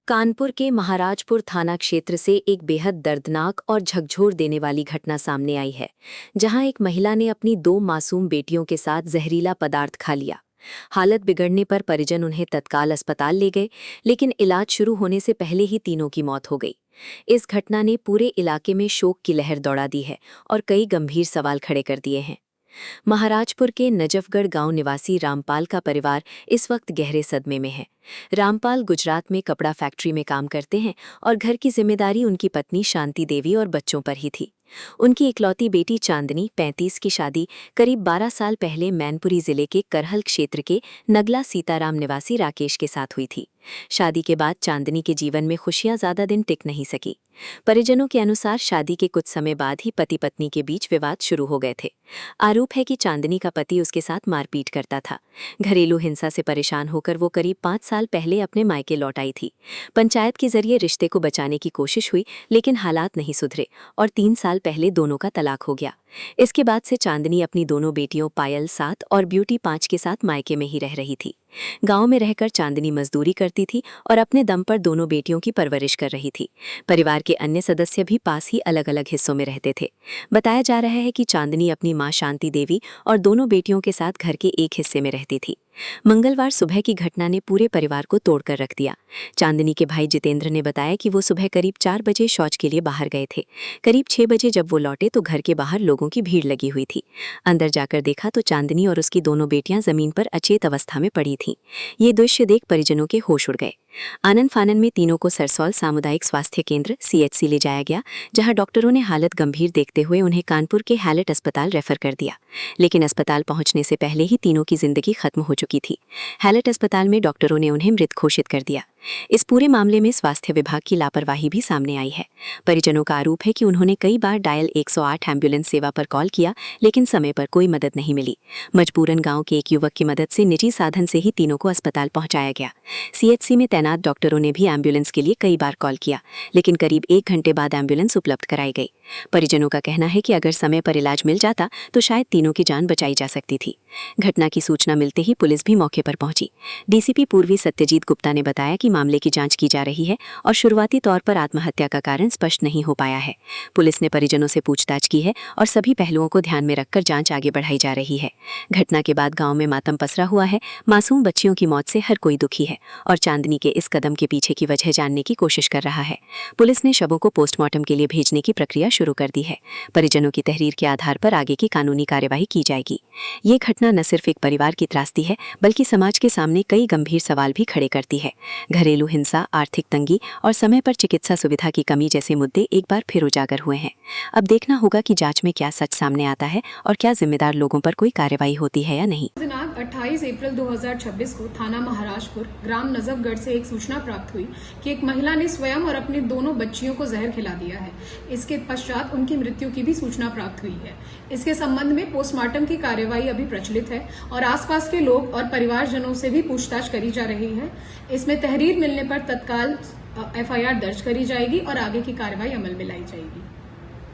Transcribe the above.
कानपुर के महाराजपुर थाना क्षेत्र से एक बेहद दर्दनाक और झकझोर देने वाली घटना सामने आई है, जहां एक महिला ने अपनी 2 मासूम बेटियों के साथ जहरीला पदार्थ खा लिया। हालत बिगड़ने पर परिजन उन्हें तत्काल अस्पताल ले गए, लेकिन इलाज शुरू होने से पहले ही तीनों की मौत हो गई। इस घटना ने पूरे इलाके में शोक की लहर दौड़ा दी है और कई गंभीर सवाल खड़े कर दिए हैं। महाराजपुर के नजफगढ़ गांव निवासी रामपाल का परिवार इस वक्त गहरे सदमे में है। रामपाल गुजरात में कपड़ा फैक्ट्री में काम करते हैं और घर की जिम्मेदारी उनकी पत्नी शांति देवी और बच्चों पर ही थी। उनकी इकलौती बेटी चांदनी 35 की शादी करीब 12 साल पहले मैनपुरी जिले के करहल क्षेत्र के नगला सीताराम निवासी राकेश के साथ हुई थी। शादी के बाद चांदनी के जीवन में खुशियां ज्यादा दिन टिक नहीं सकी। परिजनों के अनुसार शादी के कुछ समय बाद ही पति पत्नी के बीच विवाद शुरू हो गए थे। आरोप है कि चांदनी का पति उसके साथ मारपीट करता था। घरेलू हिंसा से परेशान होकर वो करीब 5 साल पहले अपने मायके लौट आई थी। पंचायत के जरिए रिश्ते को बचाने की कोशिश हुई, लेकिन हालात नहीं सुधरे और 3 साल पहले दोनों का तलाक हो गया। इसके बाद से चांदनी अपनी दोनों बेटियों पायल 7 और ब्यूटी 5 के साथ मायके में ही रह रही थी। गांव में रहकर चांदनी मजदूरी करती थी और अपने दम पर दोनों बेटियों की परवरिश कर रही थी। परिवार के अन्य सदस्य भी पास ही अलग अलग हिस्सों में रहते थे। बताया जा रहा है कि चांदनी अपनी मां शांति देवी और दोनों बेटियों के साथ घर के एक हिस्से में रहती थी। मंगलवार सुबह की घटना ने पूरे परिवार को तोड़कर रख दिया। चांदनी के भाई जितेंद्र ने बताया कि वो सुबह करीब 4 बजे शौच के लिए बाहर गए थे। करीब 6 बजे जब वो लौटे तो घर के बाहर लोगों की भीड़ लगी हुई थी। अंदर जाकर देखा तो चांदनी और उसकी दोनों बेटियां जमीन पर अचेत अवस्था में पड़ी थीं। ये दृश्य देख परिजनों के होश उड़ गए। आनन फानन में तीनों को सरसौल सामुदायिक स्वास्थ्य केंद्र CHC ले जाया गया, जहां डॉक्टरों ने हालत गंभीर देखते हुए उन्हें कानपुर के हैलेट अस्पताल रेफर कर दिया। लेकिन अस्पताल पहुंचने से पहले ही तीनों की जिंदगी खत्म हो चुकी थी। हैलेट अस्पताल में डॉक्टरों ने उन्हें मृत घोषित कर दिया। इस पूरे मामले में स्वास्थ्य विभाग की लापरवाही भी सामने आई है। परिजनों का आरोप है कि उन्होंने कई बार डायल 108 एम्बुलेंस सेवा पर कॉल किया, लेकिन समय पर कोई मदद नहीं मिली। मजबूरन गांव के एक युवक की मदद से निजी साधन से ही तीनों को अस्पताल पहुंचाया गया। CHC में तैनात डॉक्टरों ने भी एम्बुलेंस के लिए कई बार कॉल किया, लेकिन करीब 1 घंटे बाद एम्बुलेंस उपलब्ध कराई गई। परिजनों का कहना है कि अगर समय पर इलाज मिल जाता तो शायद तीनों की जान बचाई जा सकती थी। घटना की सूचना मिलते ही पुलिस भी मौके पर पहुंची। DCP पूर्वी सत्यजीत गुप्ता ने बताया कि मामले की जांच की जा रही है और शुरुआती तौर पर आत्महत्या का कारण स्पष्ट नहीं हो पाया है। पुलिस ने परिजनों से पूछताछ की है और सभी पहलुओं को ध्यान में रखकर जांच आगे बढ़ाई जा रही है। घटना के बाद गांव में मातम पसरा हुआ है। मासूम बच्चियों की मौत से हर कोई दुखी है और चांदनी के इस कदम के पीछे की वजह जानने की कोशिश कर रहा है। पुलिस ने शवों को पोस्टमार्टम के लिए भेजने की प्रक्रिया शुरू कर दी है। परिजनों की तहरीर के आधार पर आगे की कानूनी कार्यवाही की जाएगी। ये घटना न सिर्फ एक परिवार की त्रासदी है, बल्कि समाज के सामने कई गंभीर सवाल भी खड़े करती है। घरेलू हिंसा, आर्थिक तंगी और समय पर चिकित्सा सुविधा की कमी जैसे मुद्दे एक बार फिर उजागर हुए हैं। अब देखना होगा कि जांच में क्या सच सामने आता है और क्या जिम्मेदार लोगों पर कोई कार्रवाई होती है या नहीं। दिनांक 28 अप्रैल 2026 को थाना महाराजपुर ग्राम नजफगढ़ से एक सूचना प्राप्त हुई कि एक महिला ने स्वयं और अपनी दोनों बच्चियों को जहर खिला दिया है। इसके पश्चात उनकी मृत्यु की भी सूचना प्राप्त हुई है। इसके संबंध में पोस्टमार्टम की कार्यवाही अभी प्रचलित है और आसपास के लोग और परिवारजनों से भी पूछताछ करी जा रही है। इसमें तहरीर मिलने पर तत्काल FIR दर्ज करी जाएगी और आगे की कार्रवाई अमल में लाई जाएगी।